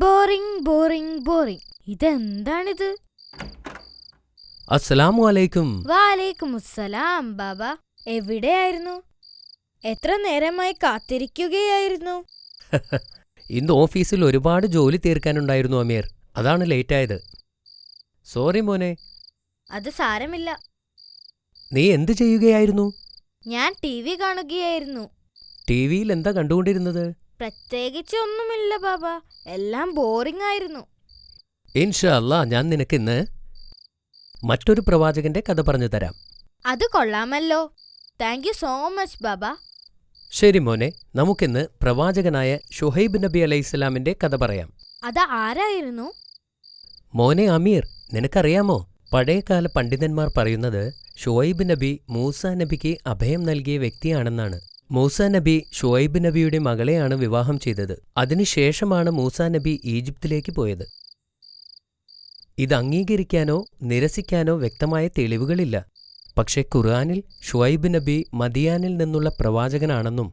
Boring boring boring. ഇതെന്താണിത്? അസ്സലാമു അലൈക്കും. വാലൈക്കുമുസ്സലാം. ബാബ എവിടെയായിരുന്നു? എത്ര നേരമായി കാത്തിരിക്കുകയായിരുന്നു. ഇന്ന് ഓഫീസിൽ ഒരുപാട് ജോലി തീർക്കാനുണ്ടായിരുന്നു അമീർ, അതാണ് ലേറ്റായത്. സോറി മോനെ. അത് സാരമില്ല. നീ എന്ത് ചെയ്യുകയായിരുന്നു? ഞാൻ TV കാണുകയായിരുന്നു. ടിവിയിൽ എന്താ കണ്ടുകൊണ്ടിരുന്നത്? പ്രത്യേകിച്ച് ഒന്നുമില്ല ബാബ, എല്ലാം ബോറിംഗ് ആയിരുന്നു. ഇൻഷാ അല്ലാ, ഞാൻ നിനക്കിന്ന് മറ്റൊരു പ്രവാചകന്റെ കഥ പറഞ്ഞു തരാം. അത് കൊള്ളാമല്ലോ. താങ്ക് യു സോ മച്ച് ബാബ. ശരി മോനെ, നമുക്കിന്ന് പ്രവാചകനായ ഷുഹൈബ് നബി അലൈഹിസ്സലാമിന്റെ കഥ പറയാം. അത് ആരായിരുന്നു? മോനെ അമീർ, നിനക്കറിയാമോ, പഴയകാല പണ്ഡിതന്മാർ പറയുന്നത് ഷുഹൈബ് നബി മൂസാ നബിക്ക് അഭയം നൽകിയ വ്യക്തിയാണെന്നാണ്. മൂസാ നബി ഷുഹൈബ് നബിയുടെ മകളെയാണ് വിവാഹം ചെയ്തത്. അതിനുശേഷമാണ് മൂസാ നബി ഈജിപ്തിലേക്ക് പോയത്. ഇത് അംഗീകരിക്കാനോ നിരസിക്കാനോ വ്യക്തമായ തെളിവുകളില്ല. പക്ഷേ ഖുർആനിൽ ഷുഹൈബ് നബി മദിയാനിൽ നിന്നുള്ള പ്രവാചകനാണെന്നും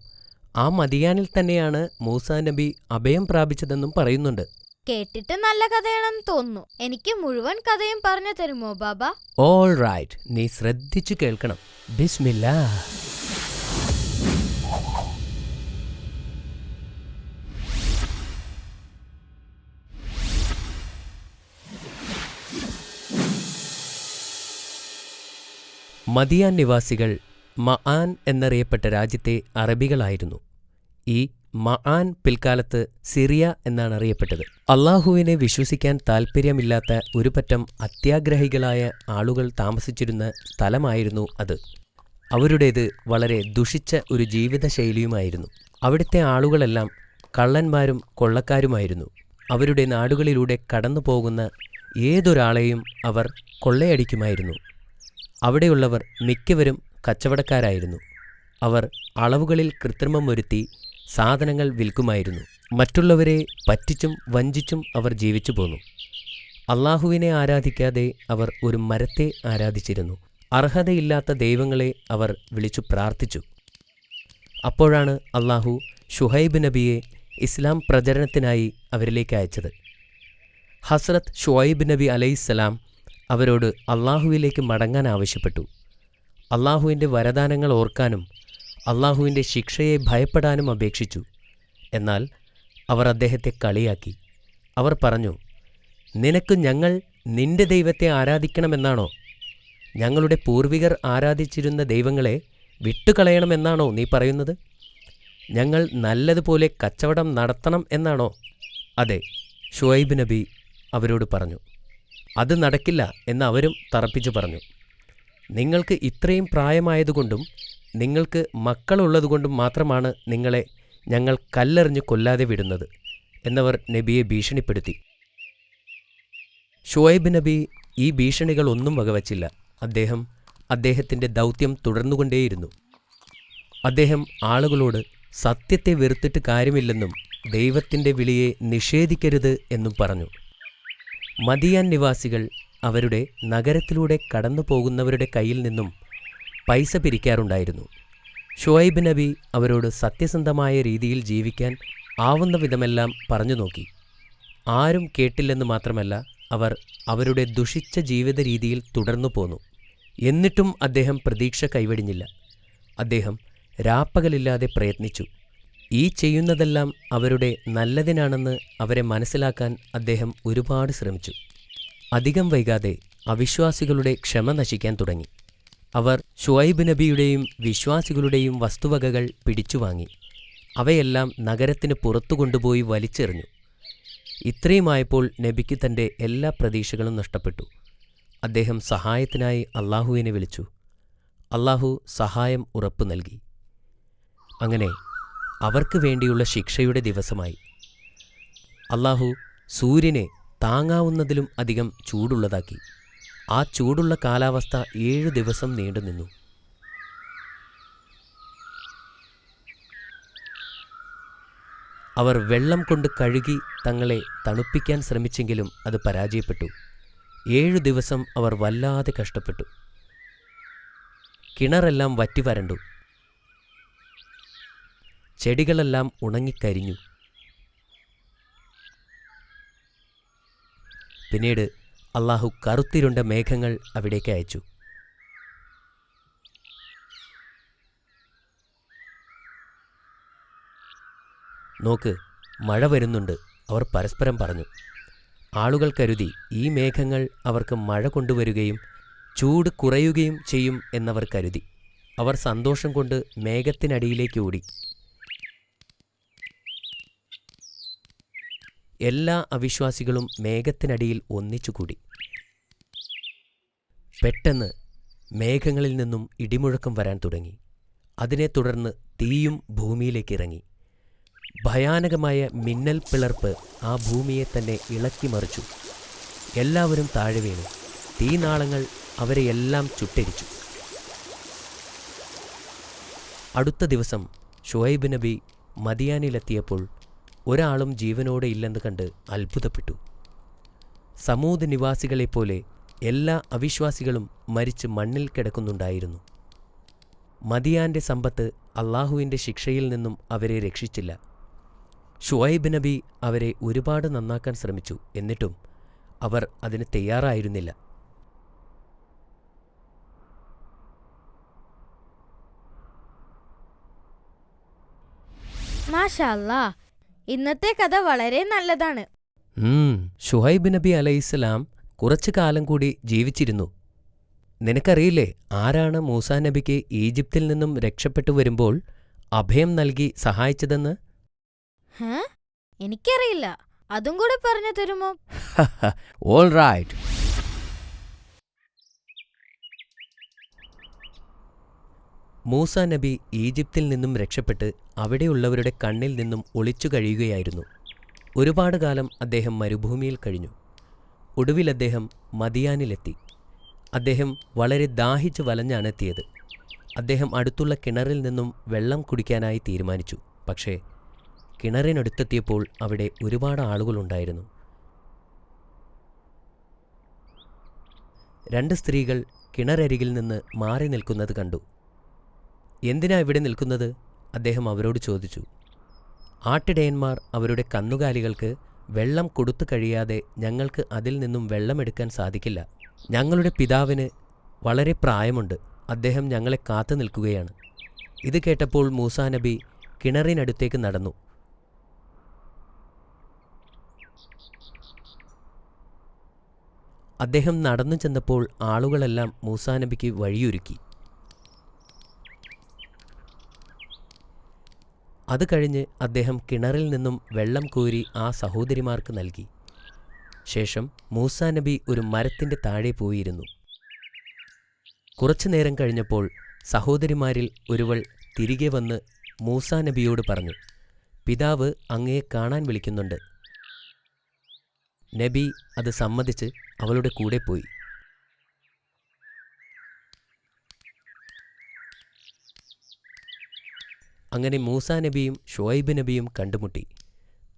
ആ മദിയാനിൽ തന്നെയാണ് മൂസാ നബി അഭയം പ്രാപിച്ചതെന്നും പറയുന്നുണ്ട്. കേട്ടിട്ട് നല്ല കഥയാണെന്ന് തോന്നുന്നു. എനിക്ക് മുഴുവൻ കഥയും പറഞ്ഞു തരുമോ ബാബ? ഓൾ റൈറ്റ്, നീ ശ്രദ്ധിച്ചു കേൾക്കണം. ബിസ്മില്ലാ. മദിയാൻ നിവാസികൾ മആൻ എന്നറിയപ്പെട്ട രാജ്യത്തെ അറബികളായിരുന്നു. ഈ മആൻ പിൽക്കാലത്ത് സിറിയ എന്നാണ് അറിയപ്പെട്ടത്. അള്ളാഹുവിനെ വിശ്വസിക്കാൻ താൽപ്പര്യമില്ലാത്ത ഒരു പറ്റം അത്യാഗ്രഹികളായ ആളുകൾ താമസിച്ചിരുന്ന സ്ഥലമായിരുന്നു അത്. അവരുടേത് വളരെ ദുഷിച്ച ഒരു ജീവിതശൈലിയുമായിരുന്നു. അവിടുത്തെ ആളുകളെല്ലാം കള്ളന്മാരും കൊള്ളക്കാരുമായിരുന്നു. അവരുടെ നാടുകളിലൂടെ കടന്നു പോകുന്ന ഏതൊരാളെയും അവർ കൊള്ളയടിക്കുമായിരുന്നു. അവിടെയുള്ളവർ മിക്കവരും കച്ചവടക്കാരായിരുന്നു. അവർ അളവുകളിൽ കൃത്രിമം വരുത്തി സാധനങ്ങൾ വിൽക്കുമായിരുന്നു. മറ്റുള്ളവരെ പറ്റിച്ചും വഞ്ചിച്ചും അവർ ജീവിച്ചു പോന്നു. അള്ളാഹുവിനെ ആരാധിക്കാതെ അവർ ഒരു മരത്തെ ആരാധിച്ചിരുന്നു. അർഹതയില്ലാത്ത ദൈവങ്ങളെ അവർ വിളിച്ചു പ്രാർത്ഥിച്ചു. അപ്പോഴാണ് അള്ളാഹു ഷുഹൈബ് നബിയെ ഇസ്ലാം പ്രചരണത്തിനായി അവരിലേക്ക് അയച്ചത്. ഹസ്രത്ത് ഷുഹൈബ് നബി അലൈഹിസ്സലാം അവരോട് അള്ളാഹുവിലേക്ക് മടങ്ങാൻ ആവശ്യപ്പെട്ടു. അള്ളാഹുവിൻ്റെ വരദാനങ്ങൾ ഓർക്കാനും അള്ളാഹുവിൻ്റെ ശിക്ഷയെ ഭയപ്പെടാനും അപേക്ഷിച്ചു. എന്നാൽ അവർ അദ്ദേഹത്തെ കളിയാക്കി. അവർ പറഞ്ഞു, നിനക്ക് ഞങ്ങൾ നിന്റെ ദൈവത്തെ ആരാധിക്കണമെന്നാണോ? ഞങ്ങളുടെ പൂർവികർ ആരാധിച്ചിരുന്ന ദൈവങ്ങളെ വിട്ടുകളയണമെന്നാണോ നീ പറയുന്നത്? ഞങ്ങൾ നല്ലതുപോലെ കച്ചവടം നടത്തണം എന്നാണോ? അതെ, ഷുഹൈബ് നബി അവരോട് പറഞ്ഞു. അത് നടക്കില്ല എന്ന് അവരും തറപ്പിച്ചു പറഞ്ഞു. നിങ്ങൾക്ക് ഇത്രയും പ്രായമായതുകൊണ്ടും നിങ്ങൾക്ക് മക്കളുള്ളതുകൊണ്ടും മാത്രമാണ് നിങ്ങളെ ഞങ്ങൾ കല്ലെറിഞ്ഞ് കൊല്ലാതെ വിടുന്നത് എന്നവർ നബിയെ ഭീഷണിപ്പെടുത്തി. ഷുഹൈബ് നബി ഈ ഭീഷണികളൊന്നും വകവച്ചില്ല. അദ്ദേഹത്തിൻ്റെ ദൗത്യം തുടർന്നുകൊണ്ടേയിരുന്നു. അദ്ദേഹം ആളുകളോട് സത്യത്തെ വെറുത്തിട്ട് കാര്യമില്ലെന്നും ദൈവത്തിൻ്റെ വിളിയെ നിഷേധിക്കരുത് എന്നും പറഞ്ഞു. മദിയാൻ നിവാസികൾ അവരുടെ നഗരത്തിലൂടെ കടന്നു പോകുന്നവരുടെ കയ്യിൽ നിന്നും പൈസ പിരിക്കാറുണ്ടായിരുന്നു. ഷുഹൈബ് നബി അവരോട് സത്യസന്ധമായ രീതിയിൽ ജീവിക്കാൻ ആവുന്ന വിധമെല്ലാം പറഞ്ഞു നോക്കി. ആരും കേട്ടില്ലെന്ന് മാത്രമല്ല, അവർ അവരുടെ ദുഷിച്ച ജീവിത രീതിയിൽ തുടർന്നു പോന്നു. എന്നിട്ടും അദ്ദേഹം പ്രതീക്ഷ കൈവെടിഞ്ഞില്ല. അദ്ദേഹം രാപ്പകലില്ലാതെ പ്രയത്നിച്ചു. ഈ ചെയ്യുന്നതെല്ലാം അവരുടെ നല്ലതിനാണെന്ന് അവരെ മനസ്സിലാക്കാൻ അദ്ദേഹം ഒരുപാട് ശ്രമിച്ചു. അധികം വൈകാതെ അവിശ്വാസികളുടെ ക്ഷമ നശിക്കാൻ തുടങ്ങി. അവർ ഷുഹൈബ് നബിയുടെയും വിശ്വാസികളുടെയും വസ്തുവകകൾ പിടിച്ചുവാങ്ങി. അവയെല്ലാം നഗരത്തിന് പുറത്തു കൊണ്ടുപോയി വലിച്ചെറിഞ്ഞു. ഇത്രയുമായപ്പോൾ നബിക്ക് തൻ്റെ എല്ലാ പ്രതീക്ഷകളും നഷ്ടപ്പെട്ടു. അദ്ദേഹം സഹായത്തിനായി അള്ളാഹുവിനെ വിളിച്ചു. അള്ളാഹു സഹായം ഉറപ്പു നൽകി. അങ്ങനെ അവർക്ക് വേണ്ടിയുള്ള ശിക്ഷയുടെ ദിവസമായി. അള്ളാഹു സൂര്യനെ താങ്ങാവുന്നതിലും അധികം ചൂടുള്ളതാക്കി. ആ ചൂടുള്ള കാലാവസ്ഥ 7 ദിവസം നീണ്ടുനിന്നു. അവർ വെള്ളം കൊണ്ട് കഴുകി തങ്ങളെ തണുപ്പിക്കാൻ ശ്രമിച്ചെങ്കിലും അത് പരാജയപ്പെട്ടു. 7 ദിവസം അവർ വല്ലാതെ കഷ്ടപ്പെട്ടു. കിണറെല്ലാം വറ്റിവരണ്ടു. ചെടികളെല്ലാം ഉണങ്ങിക്കരിഞ്ഞു. പിന്നീട് അള്ളാഹു കറുത്തിരുണ്ട മേഘങ്ങൾ അവിടേക്ക് അയച്ചു. നോക്ക്, മഴ വരുന്നുണ്ട്, അവർ പരസ്പരം പറഞ്ഞു. ആളുകൾ കരുതി ഈ മേഘങ്ങൾ അവർക്ക് മഴ കൊണ്ടുവരികയും ചൂട് കുറയുകയും ചെയ്യും എന്നവർ കരുതി. അവർ സന്തോഷം കൊണ്ട് മേഘത്തിനടിയിലേക്ക് ഓടി. എല്ലാ അവിശ്വാസികളും മേഘത്തിനടിയിൽ ഒന്നിച്ചുകൂടി. പെട്ടെന്ന് മേഘങ്ങളിൽ നിന്നും ഇടിമുഴക്കം വരാൻ തുടങ്ങി. അതിനെ തുടർന്ന് തീയും ഭൂമിയിലേക്ക് ഇറങ്ങി. ഭയാനകമായ മിന്നൽ പിളർപ്പ് ആ ഭൂമിയെ തന്നെ ഇളക്കി മറിച്ചു. എല്ലാവരും താഴെ വീണു. തീനാളങ്ങൾ അവരെയെല്ലാം ചുട്ടരിച്ചു. അടുത്ത ദിവസം ഷുഐബ് നബി മദിയാനിലെത്തിയപ്പോൾ ഒരാളും ജീവനോടെ ഇല്ലെന്ന് കണ്ട് അത്ഭുതപ്പെട്ടു. സമൂദ് നിവാസികളെപ്പോലെ എല്ലാ അവിശ്വാസികളും മരിച്ച് മണ്ണിൽ കിടക്കുന്നുണ്ടായിരുന്നു. മദിയാന്റെ സമ്പത്ത് അള്ളാഹുവിൻ്റെ ശിക്ഷയിൽ നിന്നും അവരെ രക്ഷിച്ചില്ല. ഷുഐബ് നബി അവരെ ഒരുപാട് നന്നാക്കാൻ ശ്രമിച്ചു. എന്നിട്ടും അവർ അതിന് തയ്യാറായിരുന്നില്ല. മാഷാ അല്ലാ, ഇന്നത്തെ കഥ വളരെ നല്ലതാണ്. ഷുഹൈബ് നബി അലൈഹിസ്സലാം കുറച്ചു കാലം കൂടി ജീവിച്ചിരുന്നു. നിനക്കറിയില്ലേ ആരാണ് മൂസാ നബിക്ക് ഈജിപ്തിൽ നിന്നും രക്ഷപ്പെട്ടു വരുമ്പോൾ അഭയം നൽകി സഹായിച്ചതെന്ന്? എനിക്കറിയില്ല, അതും കൂടെ പറഞ്ഞു തരുമോ? All right. മൂസാ നബി ഈജിപ്തിൽ നിന്നും രക്ഷപ്പെട്ട് അവിടെയുള്ളവരുടെ കണ്ണിൽ നിന്നും ഒളിച്ചു കഴിയുകയായിരുന്നു. ഒരുപാട് കാലം അദ്ദേഹം മരുഭൂമിയിൽ കഴിഞ്ഞു. ഒടുവിൽ അദ്ദേഹം മദിയാനിലെത്തി. അദ്ദേഹം വളരെ ദാഹിച്ചു വലഞ്ഞാണ് എത്തിയത്. അദ്ദേഹം അടുത്തുള്ള കിണറിൽ നിന്നും വെള്ളം കുടിക്കാനായി തീരുമാനിച്ചു. പക്ഷേ കിണറിനടുത്തെത്തിയപ്പോൾ അവിടെ ഒരുപാട് ആളുകളുണ്ടായിരുന്നു. 2 സ്ത്രീകൾ കിണറരികിൽ നിന്ന് മാറി നിൽക്കുന്നത് കണ്ടു. എന്തിനാ ഇവിടെ നിൽക്കുന്നത്? അദ്ദേഹം അവരോട് ചോദിച്ചു. ആട്ടിടയന്മാർ അവരുടെ കന്നുകാലികൾക്ക് വെള്ളം കൊടുത്തു കഴിയാതെ ഞങ്ങൾക്ക് അതിൽ നിന്നും വെള്ളമെടുക്കാൻ സാധിക്കില്ല. ഞങ്ങളുടെ പിതാവിന് വളരെ പ്രായമുണ്ട്. അദ്ദേഹം ഞങ്ങളെ കാത്തു നിൽക്കുകയാണ്. ഇത് കേട്ടപ്പോൾ മൂസാ നബി കിണറിനടുത്തേക്ക് നടന്നു. അദ്ദേഹം നടന്നു ചെന്നപ്പോൾ ആളുകളെല്ലാം മൂസാ നബിക്ക് വഴിയൊരുക്കി. അത് കഴിഞ്ഞ് അദ്ദേഹം കിണറിൽ നിന്നും വെള്ളം കോരി ആ സഹോദരിമാർക്ക് നൽകി. ശേഷം മൂസാ നബി ഒരു മരത്തിൻ്റെ താഴെ പോയിരുന്നു. കുറച്ചുനേരം കഴിഞ്ഞപ്പോൾ സഹോദരിമാരിൽ ഒരുവൾ തിരികെ വന്ന് മൂസാ നബിയോട് പറഞ്ഞു, പിതാവ് അങ്ങയെ കാണാൻ വിളിക്കുന്നുണ്ട്. നബി അത് സമ്മതിച്ച് അവളുടെ കൂടെ പോയി. അങ്ങനെ മൂസാ നബിയും ഷുഐബ് നബിയും കണ്ടുമുട്ടി.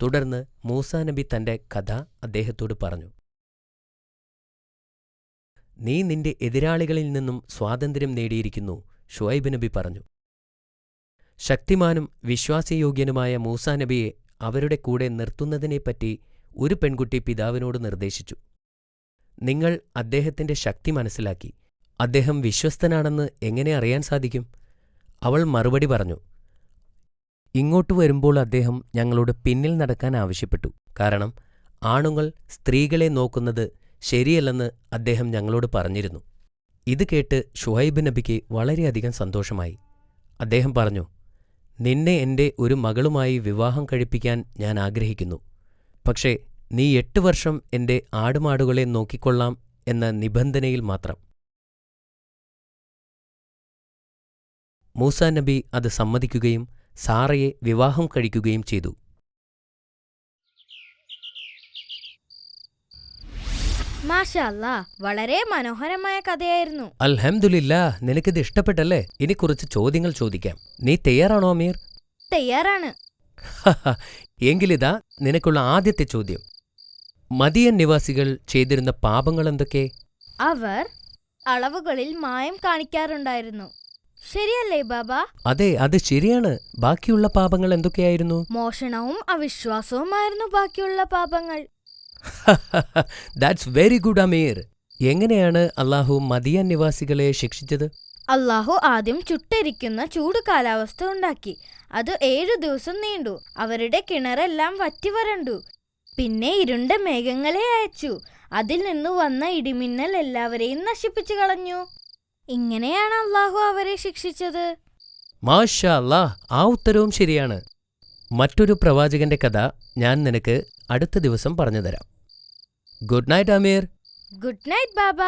തുടർന്ന് മൂസാ നബി തൻ്റെ കഥ അദ്ദേഹത്തോട് പറഞ്ഞു. നീ നിന്റെ എതിരാളികളിൽ നിന്നും സ്വാതന്ത്ര്യം നേടിയിരിക്കുന്നു, ഷുഐബ് നബി പറഞ്ഞു. ശക്തിമാനും വിശ്വാസയോഗ്യനുമായ മൂസാ നബിയെ അവരുടെ കൂടെ നിർത്തുന്നതിനെപ്പറ്റി ഒരു പെൺകുട്ടി പിതാവിനോട് നിർദ്ദേശിച്ചു. നിങ്ങൾ അദ്ദേഹത്തിൻ്റെ ശക്തി മനസ്സിലാക്കി. അദ്ദേഹം വിശ്വസ്തനാണെന്ന് എങ്ങനെ അറിയാൻ സാധിക്കും? അവൾ മറുപടി പറഞ്ഞു, ഇങ്ങോട്ട് വരുമ്പോൾ അദ്ദേഹം ഞങ്ങളോട് പിന്നിൽ നടക്കാൻ ആവശ്യപ്പെട്ടു. കാരണം ആണുങ്ങൾ സ്ത്രീകളെ നോക്കുന്നത് ശരിയല്ലെന്ന് അദ്ദേഹം ഞങ്ങളോട് പറഞ്ഞിരുന്നു. ഇത് കേട്ട് ഷുഐബ് നബിക്ക് വളരെയധികം സന്തോഷമായി. അദ്ദേഹം പറഞ്ഞു, നിന്നെ എൻ്റെ ഒരു മകളുമായി വിവാഹം കഴിപ്പിക്കാൻ ഞാൻ ആഗ്രഹിക്കുന്നു. പക്ഷേ നീ 8 വർഷം എൻ്റെ ആടുമാടുകളെ നോക്കിക്കൊള്ളാം എന്ന നിബന്ധനയിൽ മാത്രം. മൂസാ നബി അത് സമ്മതിക്കുകയും സാറയെ വിവാഹം കഴിക്കുകയും ചെയ്തു. മാഷാ അല്ലാ, വളരെ മനോഹരമായ കഥയായിരുന്നു. അൽഹംദുലില്ലാ, നിനക്കിത് ഇഷ്ടപ്പെട്ടല്ലേ? ഇനി കുറച്ച് ചോദ്യങ്ങൾ ചോദിക്കാം. നീ തയ്യാറാണോ അമീർ? തയ്യാറാണ്. എങ്കിലിതാ നിനക്കുള്ള ആദ്യത്തെ ചോദ്യം. മദിയൻ നിവാസികൾ ചെയ്തിരുന്ന പാപങ്ങൾ എന്തൊക്കെ? അവർ അളവുകളിൽ മായം കാണിക്കാറുണ്ടായിരുന്നു. ശരിയല്ലേ ബാബ? അതെ, അത് ശരിയാണ്. ബാക്കിയുള്ള പാപങ്ങൾ എന്തൊക്കെയായിരുന്നു? മോഷണവും അവിശ്വാസവുമായിരുന്നു ബാക്കിയുള്ള പാപങ്ങൾ. ദാറ്റ്സ് വെരി ഗുഡ് അമീർ. എങ്ങനെയാണ് അള്ളാഹു മദിയൻ നിവാസികളെ ശിക്ഷിച്ചത്? അള്ളാഹു ആദ്യം ചുട്ടരിക്കുന്ന ചൂട് കാലാവസ്ഥ ഉണ്ടാക്കി. അത് 7 ദിവസം നീണ്ടു. അവരുടെ കിണറെല്ലാം വറ്റി വരണ്ടു. പിന്നെ ഇരുണ്ട മേഘങ്ങളെ അയച്ചു. അതിൽ നിന്ന് വന്ന ഇടിമിന്നൽ എല്ലാവരെയും നശിപ്പിച്ചു കളഞ്ഞു. ഇങ്ങനെയാണ് അള്ളാഹു അവരെ ശിക്ഷിച്ചത്. മാഷാ അല്ലാഹ്, ആ ഉത്തരവും ശരിയാണ്. മറ്റൊരു പ്രവാചകന്റെ കഥ ഞാൻ നിനക്ക് അടുത്ത ദിവസം പറഞ്ഞുതരാം. ഗുഡ് നൈറ്റ് അമീർ. ഗുഡ് നൈറ്റ് ബാബ.